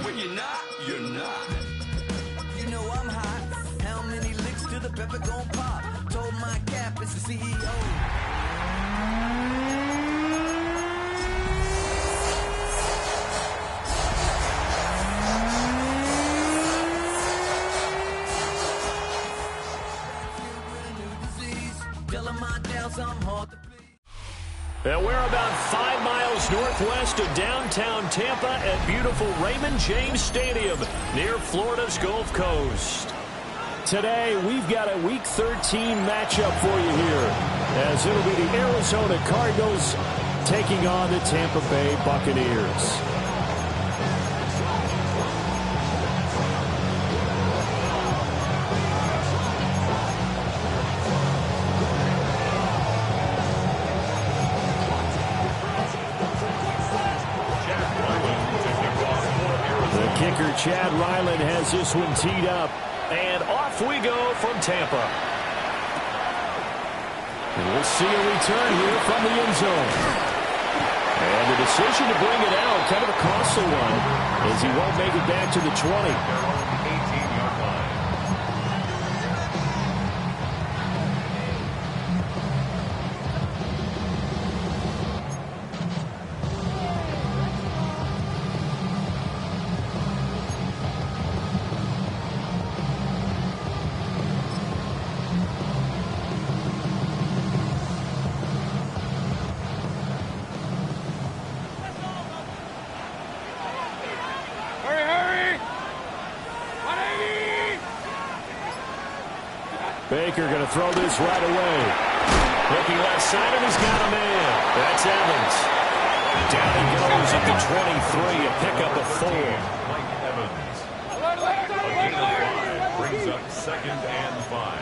When you're not, you're not. You know I'm hot. How many licks till the pepper gon' pop? Told my cap it's the CEO. And we're about 5 miles northwest of downtown Tampa at beautiful Raymond James Stadium near Florida's Gulf Coast. Today, we've got a Week 13 matchup for you here, as it'll be the Arizona Cardinals taking on the Tampa Bay Buccaneers. Kicker Chad Ryland has this one teed up, and off we go from Tampa. And we'll see a return here from the end zone. And the decision to bring it out, kind of a costly one, as he won't make it back to the 20. 18-yard line. Baker going to throw this right away. Looking left side, and he's got a man. That's Evans. Down he goes at the 23, a pickup of 4. Mike Evans. A gain of 5 brings up 2nd and 5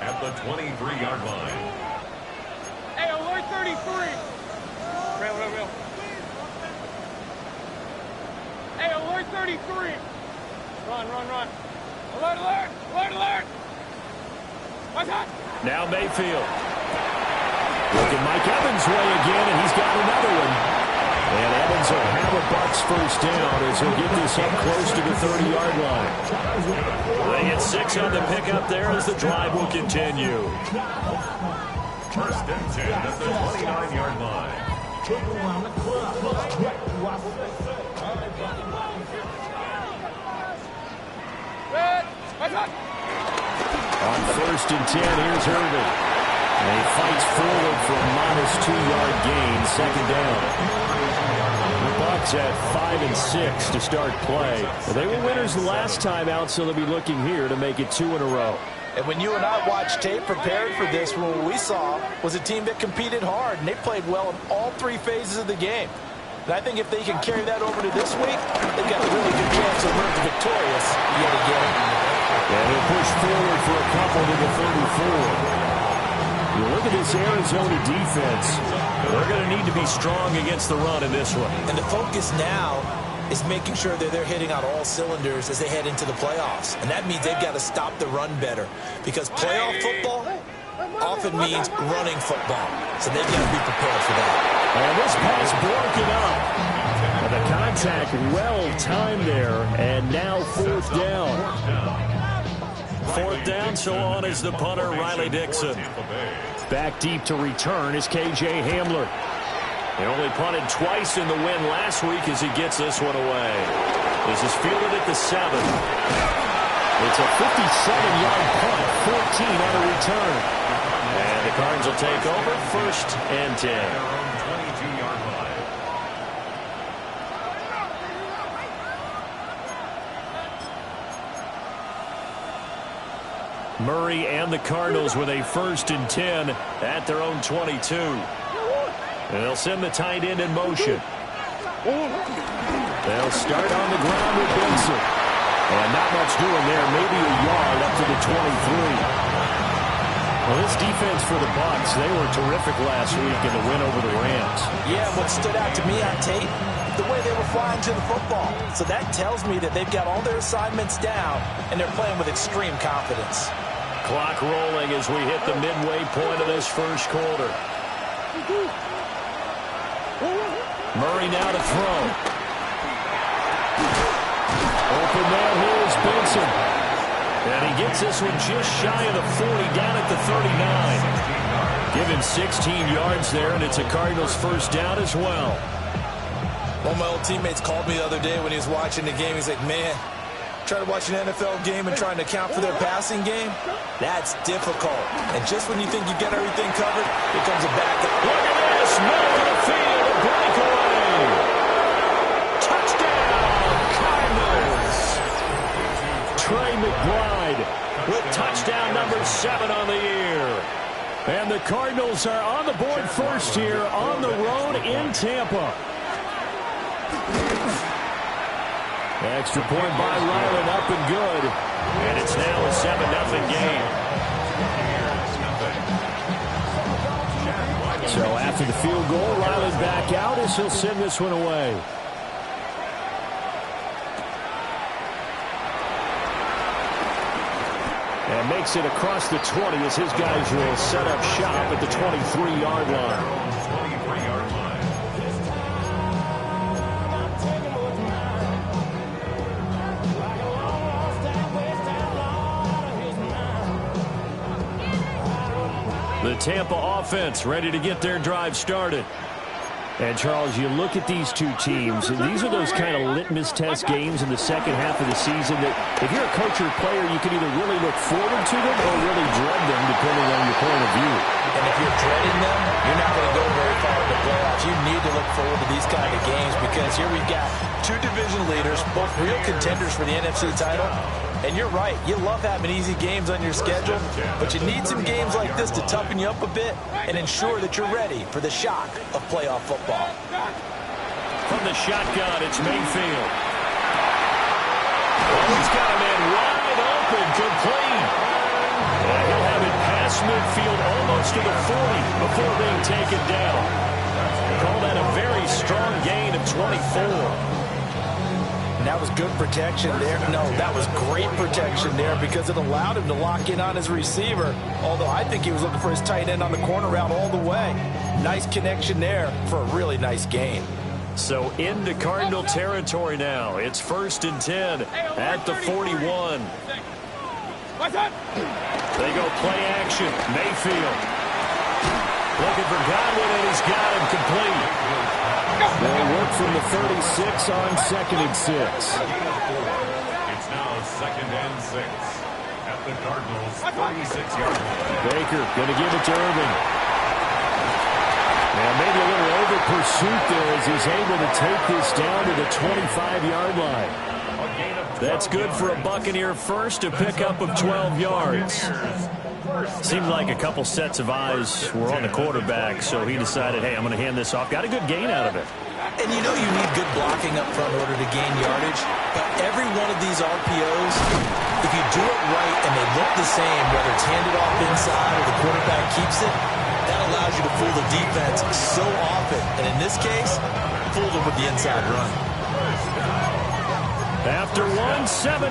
at the 23-yard line. Hey, alert 33. Real. Hey, alert 33. Run. Alert. Now Mayfield. Looking Mike Evans' way again, and he's got another one. And Evans will have a Bucs first down as he'll get this up close to the 30-yard line. They get 6 on the pickup there as the drive will continue. First and 10 at the 29-yard line. On 1st and 10, here's Irvin. And he fights forward for a modest 2-yard gain, 2nd down. The Bucs at 5 and 6 to start play. They were winners the last time out, so they'll be looking here to make it 2 in a row. And when you and I watched tape prepared for this, what we saw was a team that competed hard, and they played well in all 3 phases of the game. And I think if they can carry that over to this week, they've got a really good chance to emerge victorious yet again. And he'll push forward for a couple to the 34. You look at this Arizona defense. They're going to need to be strong against the run in this one. And the focus now is making sure that they're hitting on all cylinders as they head into the playoffs. And that means they've got to stop the run better, because playoff football often means running football. So they've got to be prepared for that. And this pass broken up. And the contact well-timed there, and now 4th down. 4th down, so on is the punter, Riley Dixon. Back deep to return is K.J. Hamler. They only punted twice in the win last week as he gets this one away. This is fielded at the 7. It's a 57-yard punt, 14 on a return. And the Cardinals will take over 1st and 10. Murray and the Cardinals with a 1st and 10 at their own 22. And they'll send the tight end in motion. They'll start on the ground with Benson. And not much doing there, maybe a yard up to the 23. Well, this defense for the Bucs, they were terrific last week in the win over the Rams. Yeah, what stood out to me on tape, the way they were flying to the football. So that tells me that they've got all their assignments down, and they're playing with extreme confidence. Clock rolling as we hit the midway point of this first quarter. Murray now to throw. and now here's Benson. And he gets this one just shy of the 40, down at the 39. Give him 16 yards there, and it's a Cardinals first down as well. One of my old teammates called me the other day when he was watching the game. He's like, man, try to watch an NFL game and trying to account for their passing game? That's difficult. And just when you think you get everything covered, here comes a backup. Look at this, middle of the field, a breakaway. Touchdown, Cardinals. Trey McBride with touchdown number 7 on the year. And the Cardinals are on the board first here on the road in Tampa. Extra point by Ryland, up and good. And it's now a 7-0 game. So after the field goal, Ryland back out as he'll send this one away. And makes it across the 20 as his guys will set up shop at the 23-yard line. The Tampa offense ready to get their drive started. And, Charles, you look at these two teams, and these are those kind of litmus test games in the second half of the season that if you're a coach or a player, you can either really look forward to them or really dread them, depending on your point of view. And if you're dreading them, you're not going to go very far in the playoffs. You need to look forward to these kind of games because here we've got two division leaders, both real contenders for the NFC title. And you're right, you love having easy games on your schedule, but you need some games like this to toughen you up a bit and ensure that you're ready for the shock of playoff football. From the shotgun, it's Mayfield. Oh, he's got a man wide open, complete. And he'll have it past midfield almost to the 40 before being taken down. Call that a very strong gain of 24. And that was good protection there. No, that was great protection there because it allowed him to lock in on his receiver, although I think he was looking for his tight end on the corner route all the way. Nice connection there for a really nice gain. So into Cardinal territory now. It's 1st and 10 at the 41. They go play action. Mayfield looking for Godwin, and he's got him complete. They'll work from the 36 on 2nd and 6. It's now 2nd and 6 at the Cardinals 36-yard line. Baker going to give it to Irvin. Now maybe a little over pursuit there as he's able to take this down to the 25-yard line. That's good for a Buccaneer first, a pickup of 12 yards. Seemed like a couple sets of eyes were on the quarterback, so he decided, hey, I'm going to hand this off. Got a good gain out of it. And you know you need good blocking up front in order to gain yardage, but every one of these RPOs, if you do it right and they look the same, whether it's handed off inside or the quarterback keeps it, that allows you to fool the defense so often. And in this case, fooled them with the inside run. After 7-0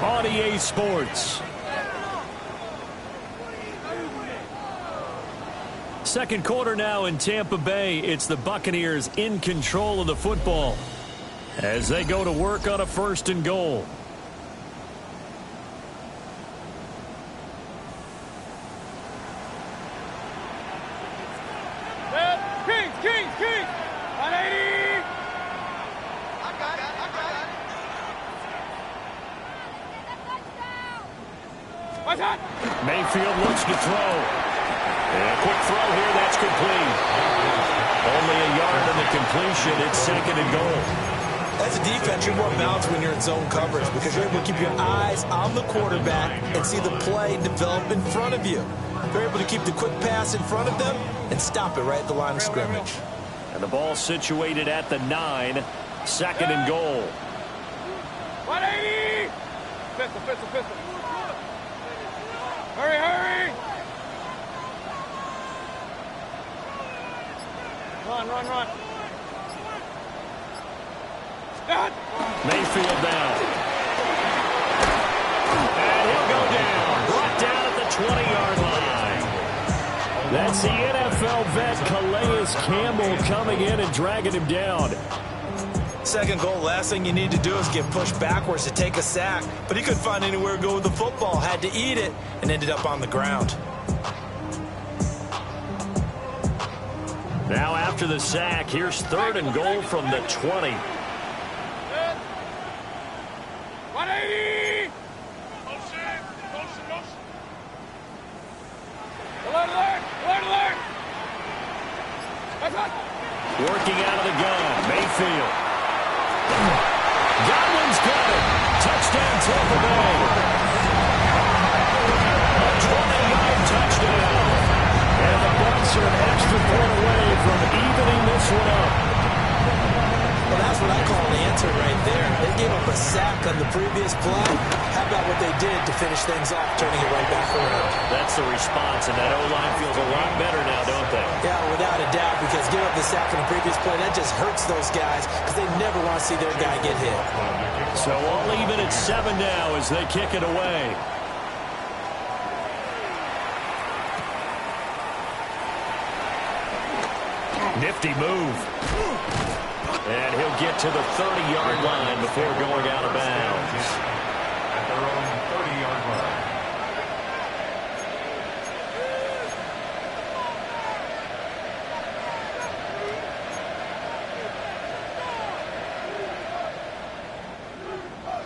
on EA Sports. Second quarter now in Tampa Bay. It's the Buccaneers in control of the football as they go to work on a 1st and goal. Kings! 180! I got it. What's that? Mayfield looks to throw. And a quick throw here, that's complete. Only a yard on the completion. It's 2nd and goal. As a defense, you're more balanced when you're in zone coverage because you're able to keep your eyes on the quarterback and see the play develop in front of you. You're able to keep the quick pass in front of them and stop it right at the line of scrimmage. And the ball situated at the 9, 2nd and goal. 180! Pistol. Hurry! Run. Stop! Mayfield down. And he'll go down. Brought down at the 20-yard line. That's the NFL vet Calais Campbell coming in and dragging him down. 2nd goal, last thing you need to do is get pushed backwards to take a sack. But he couldn't find anywhere to go with the football, had to eat it, and ended up on the ground. Now after the sack, here's 3rd and goal from the 20. 180! Alert! Working out of the gun, Mayfield. Godwin's got it. Touchdown, Tampa Bay. A 20-yard touchdown. And the Bucs are an extra point away from evening this one up. Well, that's what I call an answer right there. They gave up a sack on the previous play. How about what they did to finish things off, turning it right back around? That's the response, and that O-line feels a lot better now, don't they? Yeah, without a doubt, because giving up the sack on the previous play, that just hurts those guys because they never want to see their guy get hit. So all even at 7 now as they kick it away. Nifty move. And he'll get to the 30-yard line before going out of bounds. At their own 30-yard line.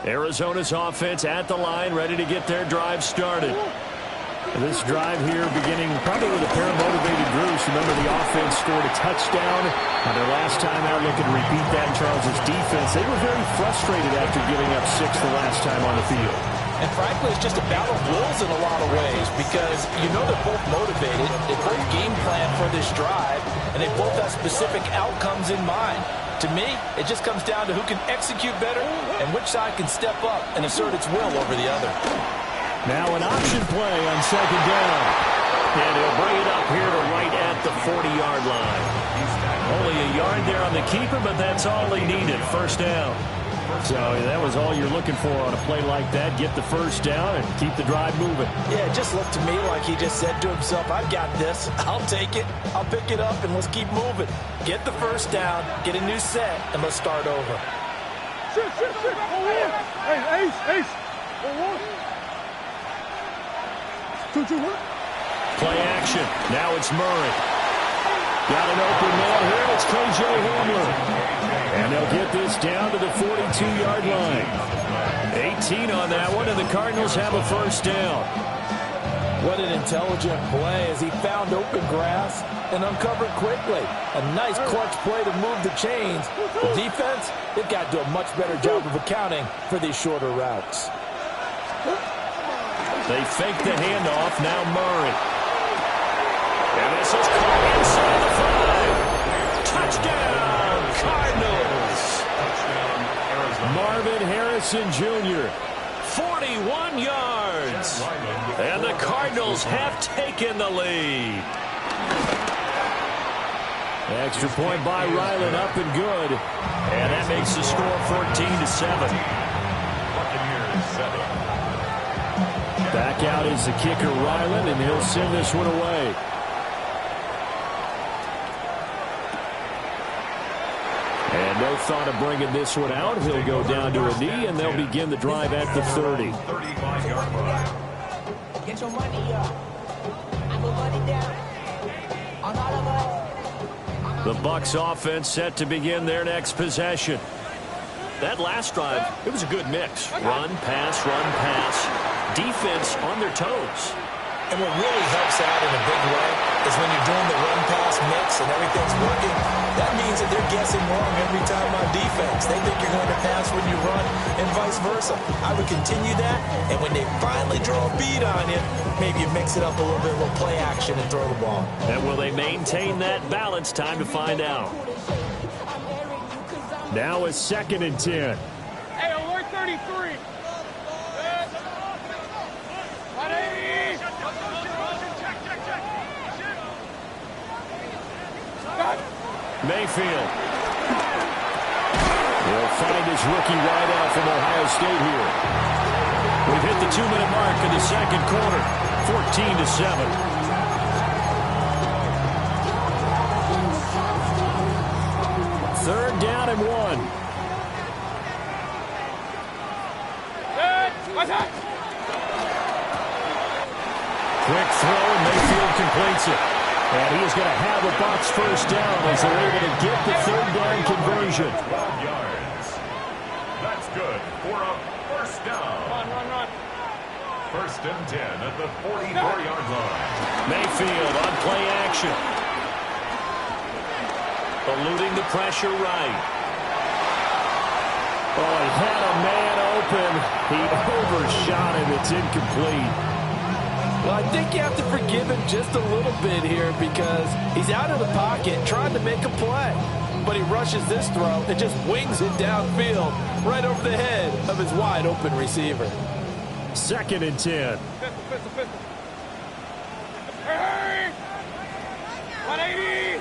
Arizona's offense at the line, ready to get their drive started. This drive here beginning probably with a pair of motivated groups. Remember, the offense scored a touchdown on their last time out. Looking to repeat that in Charles' defense. They were very frustrated after giving up 6 the last time on the field. And frankly, it's just a battle of wills in a lot of ways because you know they're both motivated. They both game plan for this drive, and they both have specific outcomes in mind. To me, it just comes down to who can execute better and which side can step up and assert its will over the other. Now an option play on 2nd down. And he'll bring it up here to right at the 40-yard line. Only a yard there on the keeper, but that's all he needed. 1st down. So that was all you're looking for on a play like that. Get the 1st down and keep the drive moving. Yeah, it just looked to me like he just said to himself, I've got this. I'll take it. I'll pick it up, and let's keep moving. Get the 1st down, get a new set, and let's start over. Shit. Hey, Ace. 2-1. Play action. Now it's Murray. Got an open man here. It's K.J. Hamler. And they'll get this down to the 42-yard line. 18 on that one, and the Cardinals have a 1st down. What an intelligent play as he found open grass and uncovered quickly. A nice clutch play to move the chains. The defense, they've got to do a much better job of accounting for these shorter routes. They fake the handoff. Now Murray. And this is caught inside the 5. Touchdown, Cardinals. Marvin Harrison Jr., 41 yards. And the Cardinals have taken the lead. Extra point by Ryland, up and good. And that makes the score 14-7. Back out is the kicker, Ryland, and he'll send this one away. And no thought of bringing this one out. He'll go down to a knee, and they'll begin the drive at the 30. 35-yard line. Get your money up. I put money down. On all of us. The Bucs offense set to begin their next possession. That last drive, it was a good mix. Run, pass. Defense on their toes. And what really helps out in a big way is when you're doing the run-pass mix and everything's working, that means that they're guessing wrong every time on defense. They think you're going to pass when you run and vice versa. I would continue that, and when they finally draw a beat on you, maybe you mix it up a little bit, a little play action and throw the ball. And will they maintain that balance? Time to find out. Now a 2nd and 10. Hey, alert 33. Mayfield. He'll find his rookie wideout from Ohio State here. We've hit the 2-minute mark in the 2nd quarter. 14-7. Third down and 1. Quick throw, and Mayfield completes it. And he is going to have a Bucs first down as they're able to get the third down conversion. 12 yards. That's good for a first down. Run. First and 10 at the 44-yard line. Mayfield on play action. Eluding the pressure right. Oh, he had a man open. He overshot him. It's incomplete. Well, I think you have to forgive him just a little bit here because he's out of the pocket trying to make a play. But he rushes this throw and just wings it downfield right over the head of his wide-open receiver. Second and 10. Pistol. Hey! 180!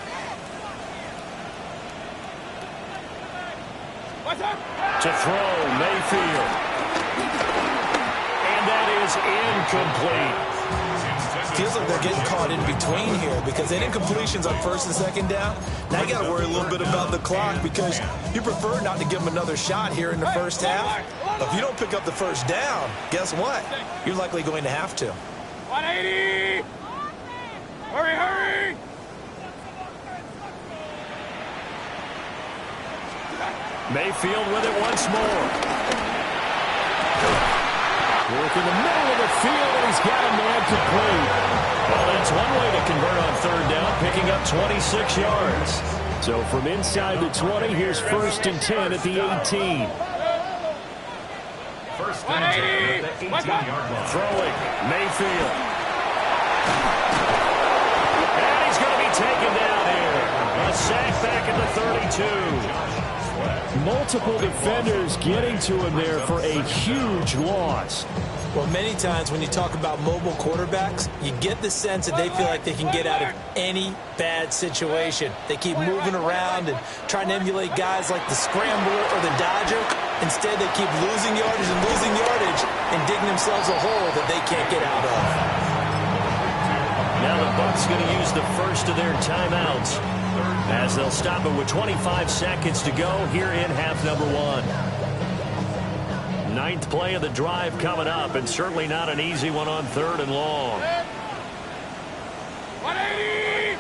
What's up? To throw, Mayfield. And that is incomplete. Feels like they're getting caught in between here because they did incompletions on first and second down. Now you got to worry a little bit about the clock because you prefer not to give them another shot here in the first half. If you don't pick up the first down, guess what? You're likely going to have to. 180! Hurry! Mayfield with it once more. Work in the middle of the field, and he's got a man complete. Well, that's one way to convert on third down, picking up 26 yards. So from inside the 20, here's first and 10 at the 18. First and 10 at the 18-yard line. Throwing, Mayfield. And he's going to be taken down here. A sack back at the 32. Multiple defenders getting to him there for a huge loss. Well, many times when you talk about mobile quarterbacks, you get the sense that they feel like they can get out of any bad situation. They keep moving around and trying to emulate guys like the Scrambler or the Dodger. Instead, they keep losing yardage and digging themselves a hole that they can't get out of. Now the Bucs going to use the first of their timeouts as they'll stop it with 25 seconds to go here in half number one. Ninth play of the drive coming up, and certainly not an easy one on third and long. 180!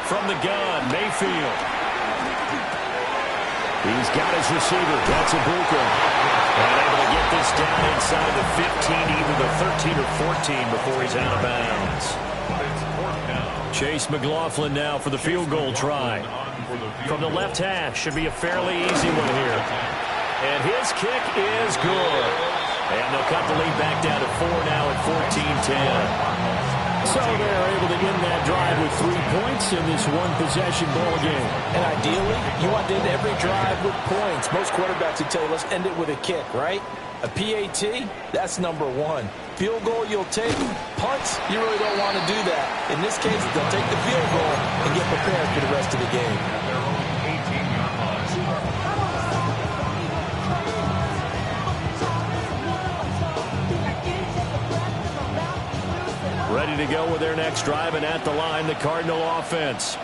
From the gun, Mayfield. He's got his receiver. That's Ibuka. And able to get this down inside the 15, either the 13 or 14 before he's out of bounds. Chase McLaughlin now for the field goal try. From the left hash, should be a fairly easy one here. And his kick is good. And they'll cut the lead back down to 4 now at 14-10. So they're able to end that drive with 3 points in this one-possession ball game. And ideally, you want to end every drive with points. Most quarterbacks would tell you, let's end it with a kick, right? A PAT, that's number one. Field goal you'll take. Punts, you really don't want to do that. In this case, they'll take the field goal and get prepared for the rest of the game. Ready to go with their next drive, and at the line, the Cardinal offense.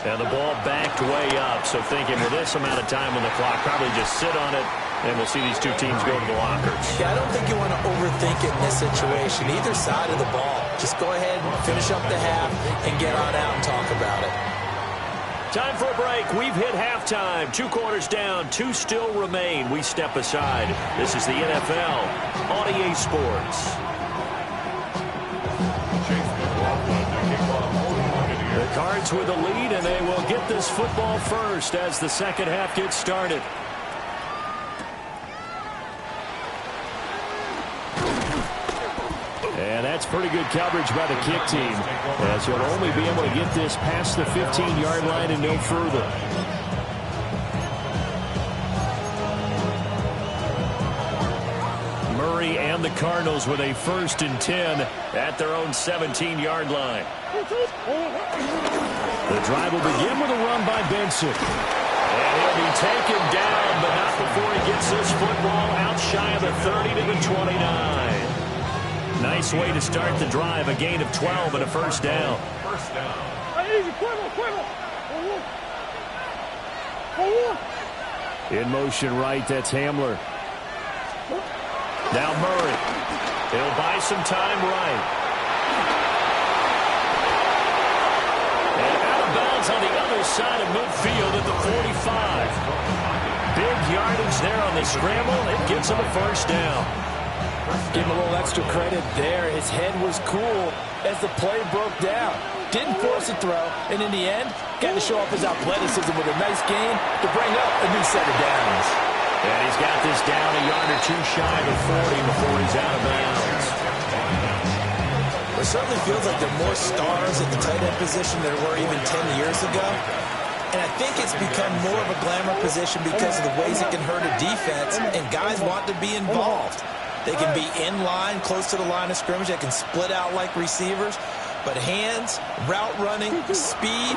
And the ball backed way up, so thinking with this amount of time on the clock, probably just sit on it, and we'll see these two teams go to the lockers. Yeah, I don't think you want to overthink it in this situation, either side of the ball. Just go ahead and finish up the half and get on out and talk about it. Time for a break. We've hit halftime. 2 quarters down, 2 still remain. We step aside. This is the NFL on EA Sports. The Cards with the lead, and they will get this football first as the second half gets started. And that's pretty good coverage by the kick team, as he'll only be able to get this past the 15-yard line and no further. Murray and the Cardinals with a 1st and 10 at their own 17-yard line. The drive will begin with a run by Benson. And he'll be taken down, but not before he gets this football out shy of the 30 to the 29. Nice way to start the drive, a gain of 12 and a first down. First down. Easy, quiver. In motion right, that's Hamler. Now Murray. He'll buy some time right. And out of bounds on the other side of midfield at the 45. Big yardage there on the scramble. It gives him a first down. Give him a little extra credit there. His head was cool as the play broke down. Didn't force a throw, and in the end, got to show off his athleticism with a nice gain to bring up a new set of downs. And he's got this down a yard or two shy of the 40 before he's out of bounds. It certainly feels like there are more stars at the tight end position than there were even 10 years ago. And I think it's become more of a glamour position because of the ways it can hurt a defense, and guys want to be involved. They can be in line, close to the line of scrimmage. They can split out like receivers. But hands, route running, speed,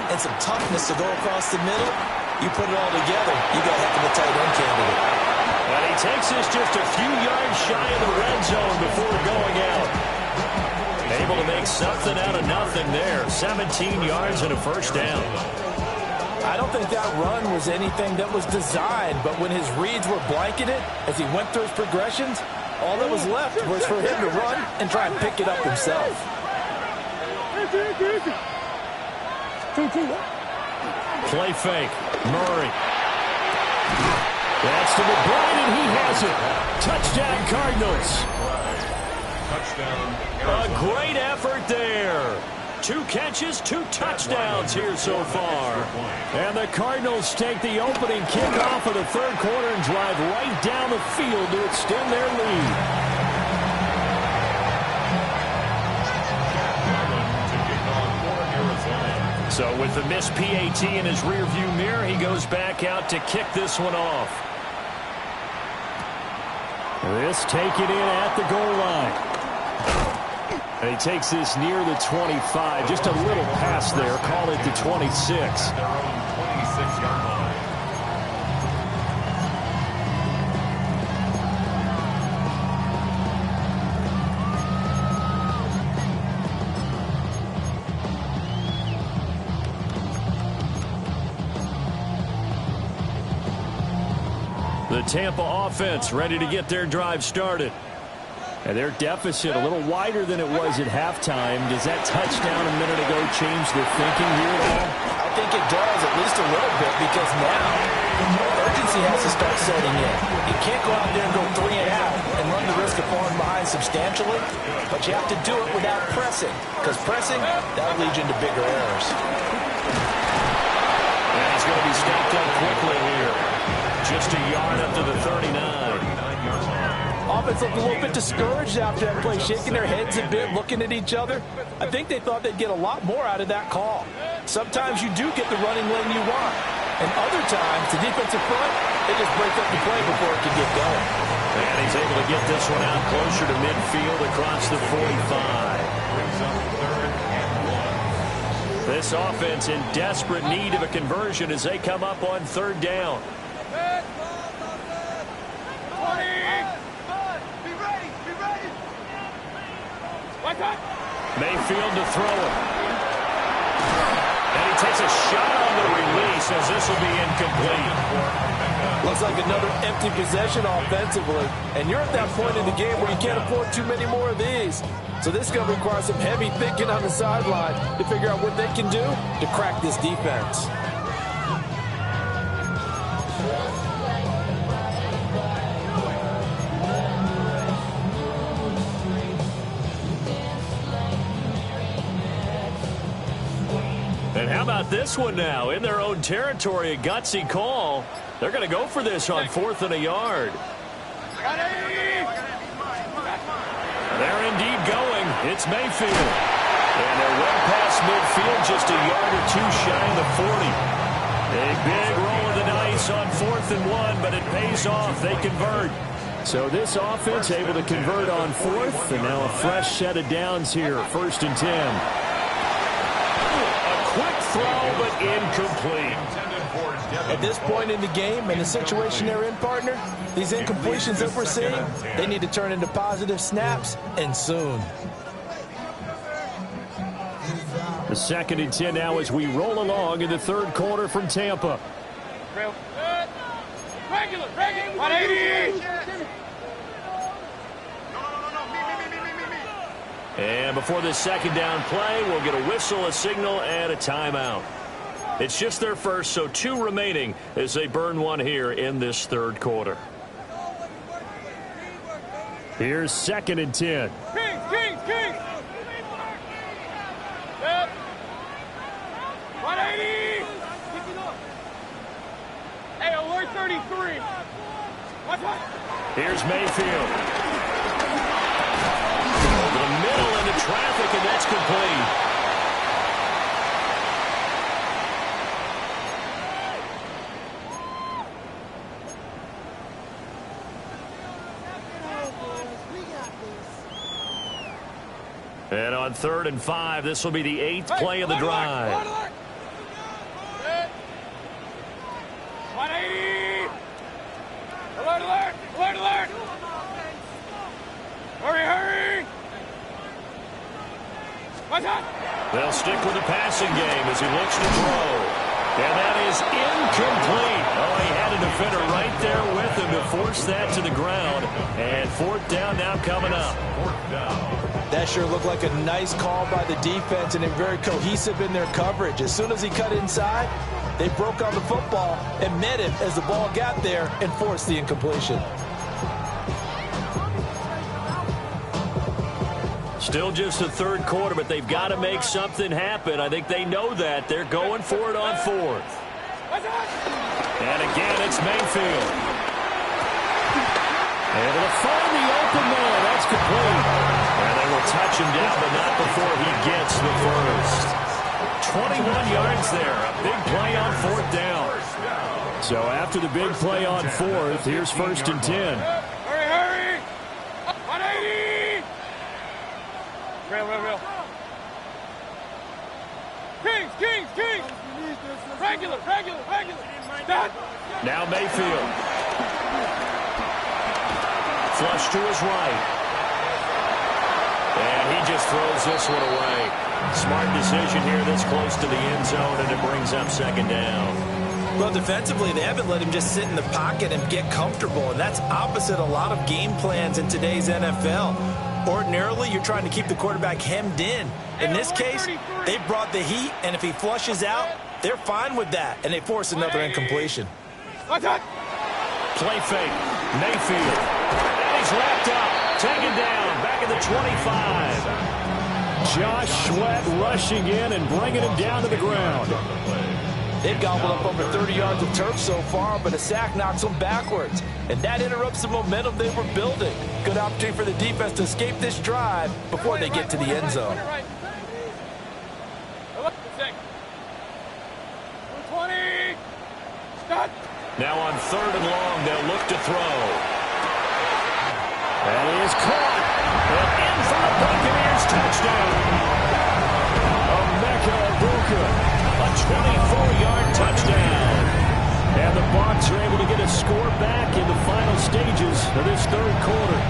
and some toughness to go across the middle, you put it all together, you got a heck of a tight end candidate. And he takes this just a few yards shy of the red zone before going out. Able to make something out of nothing there. 17 yards and a first down. I don't think that run was anything that was designed, but when his reads were blanketed, as he went through his progressions, all that was left was for him to run and try and pick it up himself. Play fake. Murray. That's to McBride, and he has it. Touchdown, Cardinals. Touchdown. A great effort there. 2 catches, 2 touchdowns here so far. And the Cardinals take the opening kickoff of the third quarter and drive right down the field to extend their lead. So with the missed PAT in his rearview mirror, he goes back out to kick this one off. This taken in at the goal line. And he takes this near the 25. Just a little pass there. Call it the 26. Their own 26-yard line. The Tampa offense ready to get their drive started. And their deficit a little wider than it was at halftime. Does that touchdown a minute ago change their thinking here at all? I think it does, at least a little bit, because now urgency has to start setting in. You can't go out there and go 3 and out and run the risk of falling behind substantially, but you have to do it without pressing, because pressing, that'll lead you into bigger errors. And he's going to be stopped up quickly here. Just a yard up to the 39. Offense looked a little bit discouraged after that play, shaking their heads a bit, looking at each other. I think they thought they'd get a lot more out of that call. Sometimes you do get the running lane you want, and other times, the defensive front, they just break up the play before it can get going. And he's able to get this one out closer to midfield across the 45. Brings up 3rd and 1. This offense in desperate need of a conversion as they come up on 3rd down. Mayfield to throw it. And he takes a shot on the release as this will be incomplete. Looks like another empty possession offensively. And you're at that point in the game where you can't afford too many more of these. So this is going to require some heavy thinking on the sideline to figure out what they can do to crack this defense. And how about this one now? In their own territory, a gutsy call. They're going to go for this on 4th and a yard. They're indeed going. It's Mayfield. And they're well past midfield, just a yard or 2 shy of the 40. A big roll of the dice on 4th and 1, but it pays off. They convert. So this offense able to convert on 4th, and now a fresh set of downs here, 1st and 10. Quick throw, but incomplete. At this point in the game and the situation they're in, partner, these incompletions that we're seeing, they need to turn into positive snaps, and soon. The 2nd and 10 now as we roll along in the 3rd quarter from Tampa. Regular. 180. And before this second down play, we'll get a whistle, a signal, and a timeout. It's just their first, so 2 remaining as they burn one here in this third quarter. Here's 2nd and 10. Kings. Yep. 180. Hey, alert 33. Watch out. Here's Mayfield. Over the middle into traffic, and that's complete. And on 3rd and 5, this will be the 8th play of the drive. 180. Alert. Hurry. Watch out. They'll stick with the passing game as he looks to throw. And that is incomplete. Oh, he had a defender right there with him to force that to the ground. And 4th down now coming up. That sure looked like a nice call by the defense, and they're very cohesive in their coverage. As soon as he cut inside, they broke on the football and met him as the ball got there and forced the incompletion. Still just the third quarter, but they've got to make something happen. I think they know that. They're going for it on 4th. And again, it's Mayfield. Able to find the open man. That's complete. And they will touch him down, but not before he gets the first. 21 yards there. A big play on 4th down. So after the big play on 4th, here's 1st and 10. Hurry. 180. Real. Kings. Regular. Done. Now Mayfield. Flush to his right. And he just throws this one away. Smart decision here this close to the end zone, and it brings up 2nd down. Well, defensively, they haven't let him just sit in the pocket and get comfortable, and that's opposite a lot of game plans in today's NFL. Ordinarily, you're trying to keep the quarterback hemmed in. In this case, they brought the heat, and if he flushes out, they're fine with that, and they force another incompletion. Play fake. Mayfield. And he's wrapped up. Taken down. Back at the 25. Josh Sweat rushing in and bringing him down to the ground. They've gobbled up over 30 yards of turf so far, but a sack knocks them backwards. And that interrupts the momentum they were building. Good opportunity for the defense to escape this drive before they get to the end zone. 20. Stop. Now on 3rd and long, they'll look to throw. And he is caught. And in for the Buccaneers touchdown. Emeka Egbuka, a 24-yard touchdown. And the Bucs are able to get a score back in the final stages of this third quarter.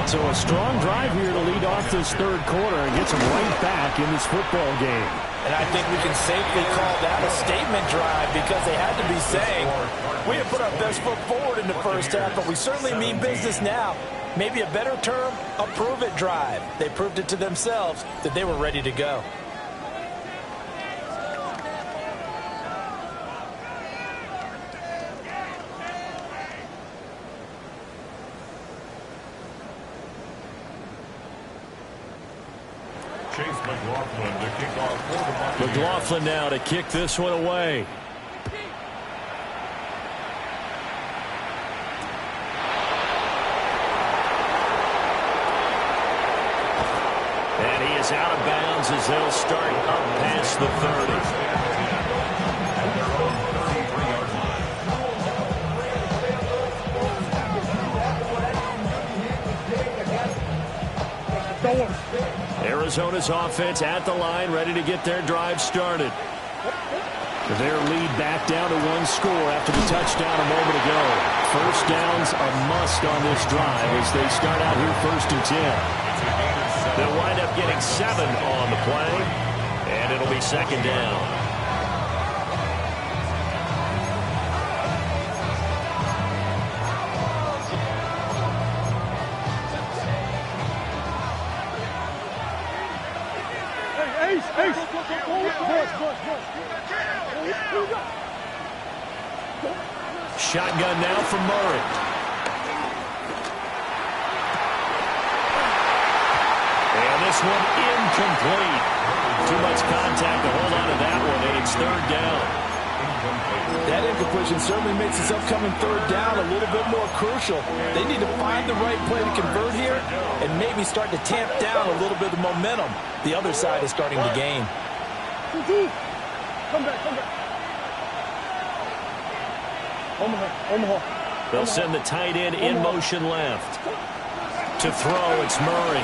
So a strong drive here to lead off this third quarter and gets them right back in this football game. And I think we can safely call that a statement drive because they had to be saying, we have put our best foot forward in the first half, but we certainly mean business now. Maybe a better term, a prove-it drive. They proved it to themselves that they were ready to go. McLaughlin now to kick this one away. And he is out of bounds as they'll start up past the 30. Arizona's offense at the line, ready to get their drive started. Their lead back down to 1 score after the touchdown a moment ago. First down's a must on this drive as they start out here 1st and 10. They'll wind up getting 7 on the play, and it'll be 2nd down. Shotgun now from Murray. And this one incomplete. Too much contact to hold on to that one, and it's third down. That incompletion certainly makes this upcoming third down a little bit more crucial. They need to find the right play to convert here and maybe start to tamp down a little bit of momentum the other side is starting to gain. Come back. Omaha. They'll send the tight end in motion left. To throw, it's Murray.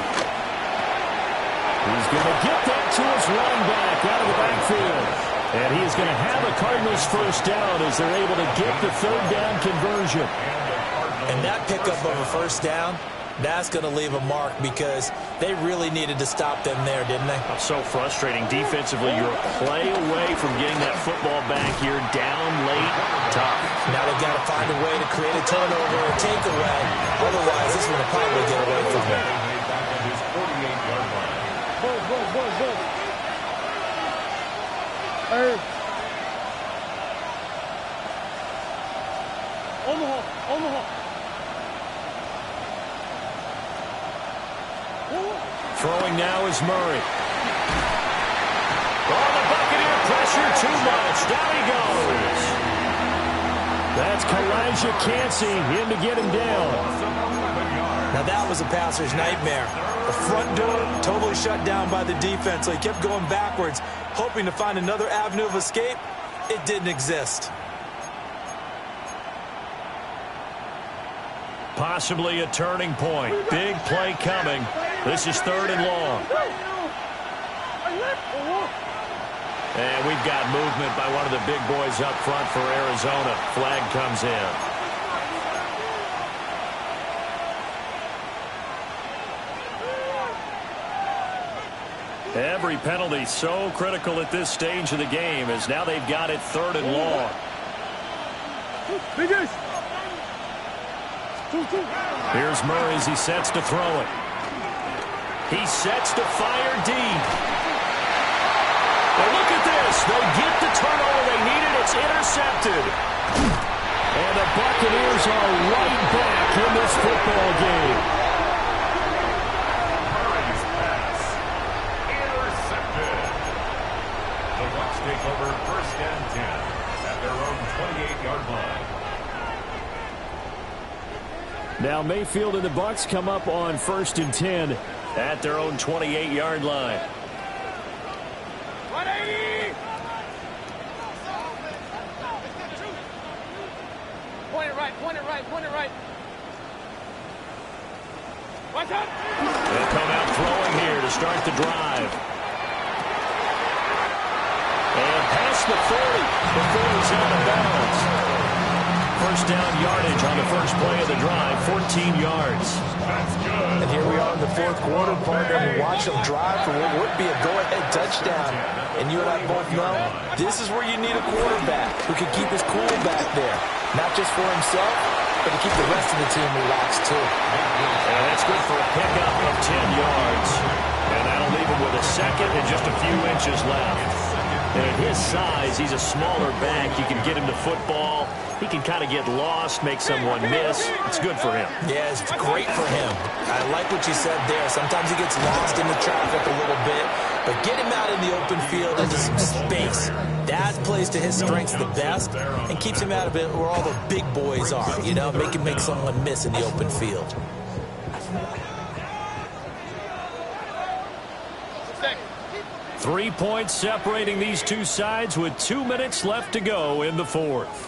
He's going to get that to his running back out of the backfield. And he is going to have a Cardinals first down as they're able to get the third down conversion. And that pickup of a first down, that's going to leave a mark because they really needed to stop them there, didn't they? So frustrating. Defensively, you're a play away from getting that football back here down late. Tough. Now they've got to find a way to create a turnover or takeaway. Otherwise, this one will probably get away from them. Buzz. Hey. Omaha. Throwing now is Murray. Oh, the Buccaneer pressure too much. Down he goes. That's Kalijah Cansey in to get him down. Now that was a passer's nightmare. The front door totally shut down by the defense, so he kept going backwards, hoping to find another avenue of escape. It didn't exist. Possibly a turning point. Big play coming. This is third and long. And we've got movement by one of the big boys up front for Arizona. Flag comes in. Every penalty so critical at this stage of the game as now they've got it third and long. Here's Murray as he sets to throw it. He sets to fire deep. Well, look at this. They get the turnover they needed. It's intercepted. And the Buccaneers are right back in this football game. Murray's pass. Intercepted. The Bucs take over first and 10 at their own 28-yard line. Now Mayfield and the Bucs come up on first and 10 at their own 28-yard line. 180! Point it right. Watch out! They'll come out throwing here to start the drive. And past the 40 before he's out of bounds. First down yardage on the first play of the drive, 14 yards. That's good. And here we are in the fourth quarter, partner, and watch them drive for what would be a go-ahead touchdown. And you and I both know this is where you need a quarterback who can keep his cool back there. Not just for himself, but to keep the rest of the team relaxed, too. And that's good for a pickup of 10 yards. And that'll leave him with a second and just a few inches left. And at his size, he's a smaller back. You can get him to football. He can kind of get lost, make someone miss. It's good for him. Yeah, it's great for him. I like what you said there. Sometimes he gets lost in the traffic a little bit, but get him out in the open field into some space. That plays to his strengths the best and keeps him out of it where all the big boys are, you know, make someone miss in the open field. – 3 points separating these two sides with 2 minutes left to go in the fourth.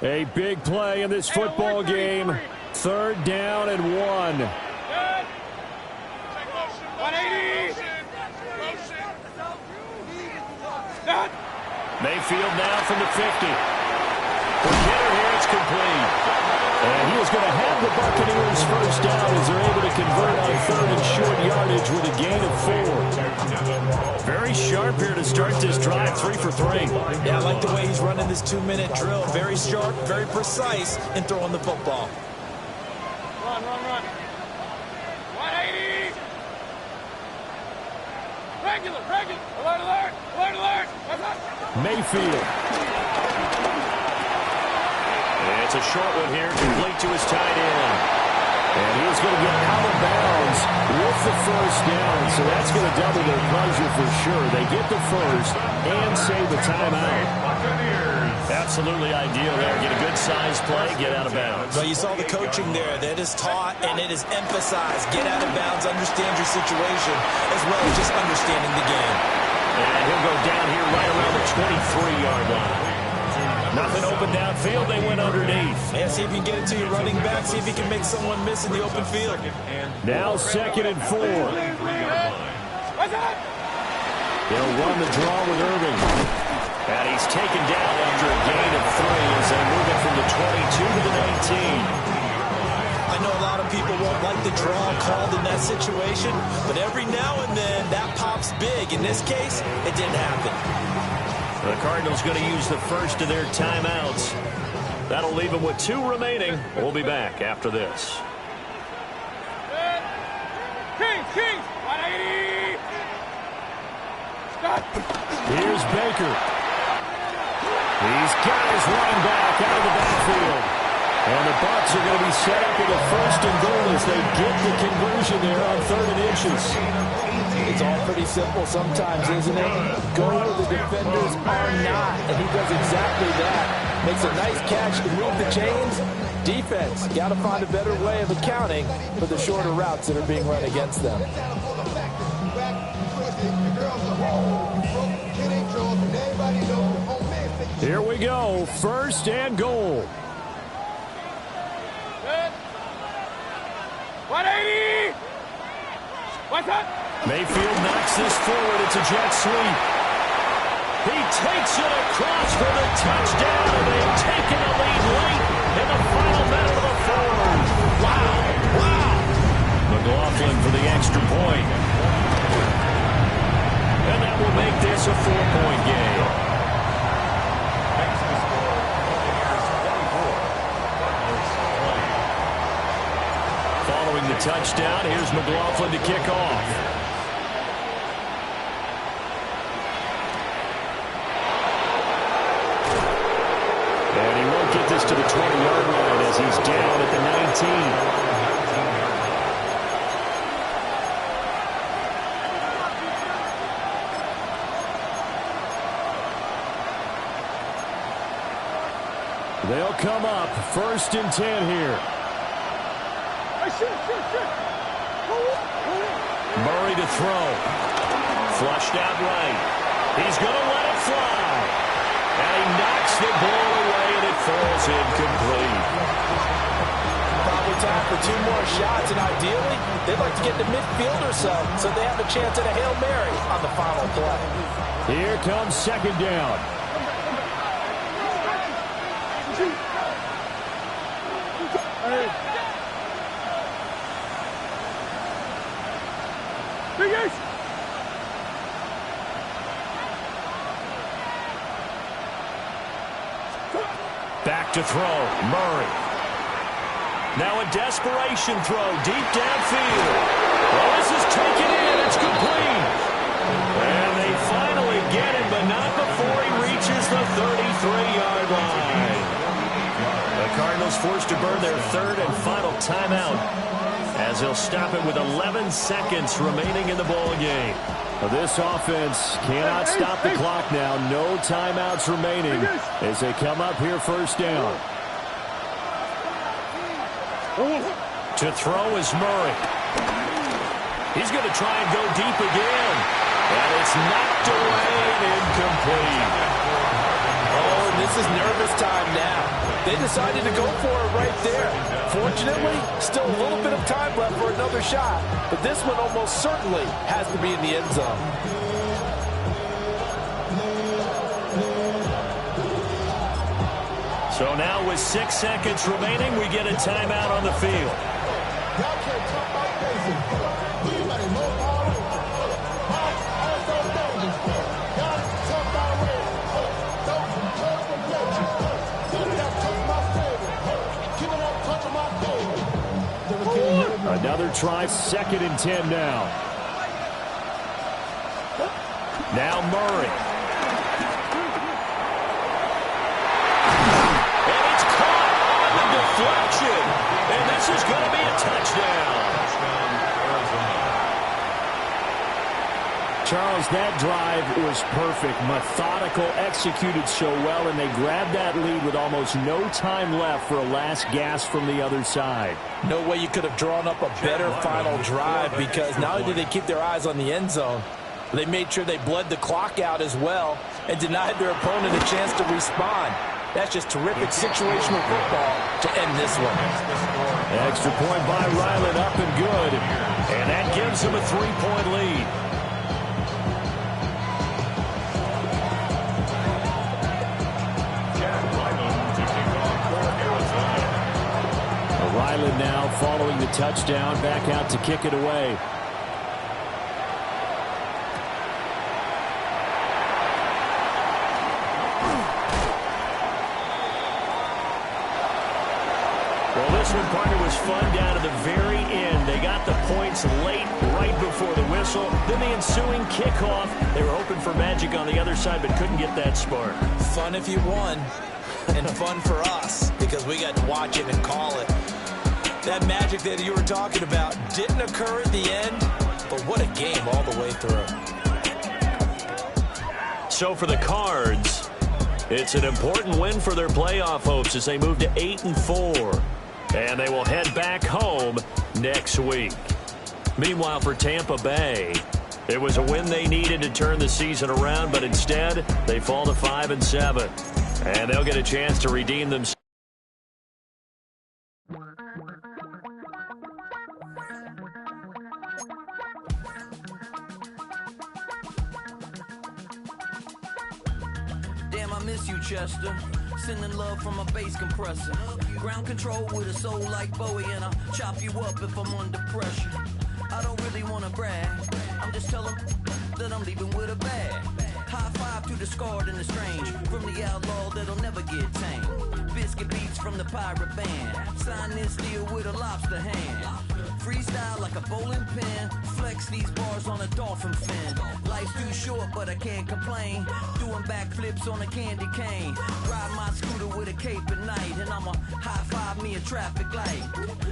A big play in this football game. Third down and 1. 180! Mayfield now from the 50. For Kidder here, it's complete. And he is going to have the Buccaneers first down as they're able to convert on third and short yardage with a gain of 4. Very sharp here to start this drive, 3 for 3. Yeah, I like the way he's running this 2-minute drill. Very sharp, very precise in throwing the football. Run. 180! Regular. Alert. Mayfield. And it's a short one here, complete to his tight end. And he's going to get out of bounds with the first down, so that's going to double their pleasure for sure. They get the first and save the timeout. Absolutely ideal there. Get a good size play, get out of bounds. Well, you saw the coaching there. That is taught and it is emphasized. Get out of bounds, understand your situation, as well as just understanding the game. And he'll go down here right around the 23-yard line. Nothing open downfield. They went underneath. Yeah, see if you can get it to your running back. See if you can make someone miss in the open field. Now 2nd and 4. They'll run the draw with Irving. And he's taken down after a gain of 3 as they move it from the 22 to the 19. I know a lot of people won't like the draw called in that situation, but every now and then that pops big. In this case, it didn't happen. The Cardinals going to use the first of their timeouts. That'll leave them with 2 remaining. We'll be back after this. Kings. 180. Stop. Here's Baker. He's got his running back out of the backfield. And the Bucs are going to be set up with a 1st and goal as they get the conversion there on 3rd and inches. It's all pretty simple sometimes, isn't it? Go where the defenders are not, and he does exactly that. Makes a nice catch to move the chains. Defense, got to find a better way of accounting for the shorter routes that are being run against them. Here we go, 1st and goal. 180. What's up? Mayfield knocks this forward. It's a jet sweep. He takes it across for the touchdown, and they've taken a lead late in the final minute of the 4th. Wow. McLaughlin for the extra point. And that will make this a 4-point game. Following the touchdown, here's McLaughlin to kick off. And he won't get this to the 20-yard line as he's down at the 19. They'll come up 1st and 10 here. Murray to throw. Flushed out right. He's going to let it fly. And he knocks the ball away, and it falls incomplete. Probably time for 2 more shots, and ideally, they'd like to get to midfield or so they have a chance at a Hail Mary on the final play. Here comes 2nd down. Back to throw, Murray. Now a desperation throw deep downfield. Well, this is taken in. It's complete. And they finally get him, but not before he reaches the 33-yard line. The Cardinals forced to burn their 3rd and final timeout as they'll stop it with 11 seconds remaining in the ball game. This offense cannot stop the clock now. No timeouts remaining as they come up here 1st down. To throw is Murray. He's going to try and go deep again. And it's knocked away and incomplete. Oh, and this is nervous time now. They decided to go for it right there. Fortunately, still a little bit of time left for another shot, but this one almost certainly has to be in the end zone. So now with 6 seconds remaining, we get a timeout on the field. Another try, 2nd and 10 now. Now Murray. And it's caught on the deflection. And this is going to be a touchdown. Charles, that drive was perfect. Methodical, executed so well, and they grabbed that lead with almost no time left for a last gasp from the other side. No way you could have drawn up a better final drive, because not only did they keep their eyes on the end zone, they made sure they bled the clock out as well and denied their opponent a chance to respond. That's just terrific situational football to end this one. Extra point by Ryland, up and good. And that gives them a 3-point lead. Ryland now following the touchdown, back out to kick it away. Well, this one, partner, was fun down to the very end. They got the points late, right before the whistle. Then the ensuing kickoff. They were hoping for magic on the other side, but couldn't get that spark. Fun if you won, and fun for us, because we got to watch it and call it. That magic that you were talking about didn't occur at the end, but what a game all the way through. So for the Cards, it's an important win for their playoff hopes as they move to 8-4. And they will head back home next week. Meanwhile, for Tampa Bay, it was a win they needed to turn the season around, but instead they fall to 5-7. And they'll get a chance to redeem themselves. Damn, I miss you, Chester. Sending love from a bass compressor. Ground control with a soul like Bowie, and I'll chop you up if I'm under pressure. I don't really want to brag. I'm just telling that I'm leaving with a bag. High five to the scarred and the strange. From the outlaw that'll never get tamed. Biscuit beats from the pirate band. Sign this deal with a lobster hand. Freestyle like a bowling pin. Flex these bars on a dolphin fin. Life's too short, but I can't complain. Doing backflips on a candy cane. Ride my scooter with a cape at night. And I'ma high five me a traffic light.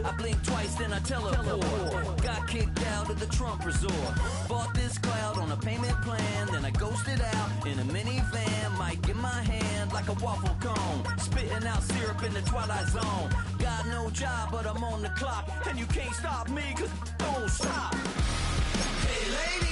I blink twice, then I teleport. Got kicked out of the Trump resort. Bought this cloud on a payment plan. Then I ghosted out in a minivan. Might get my hand like a waffle cone. Spitting out syrup in the twilight zone. Got no job, but I'm on the clock. And you can't stop me, cause don't stop. Hey, lady.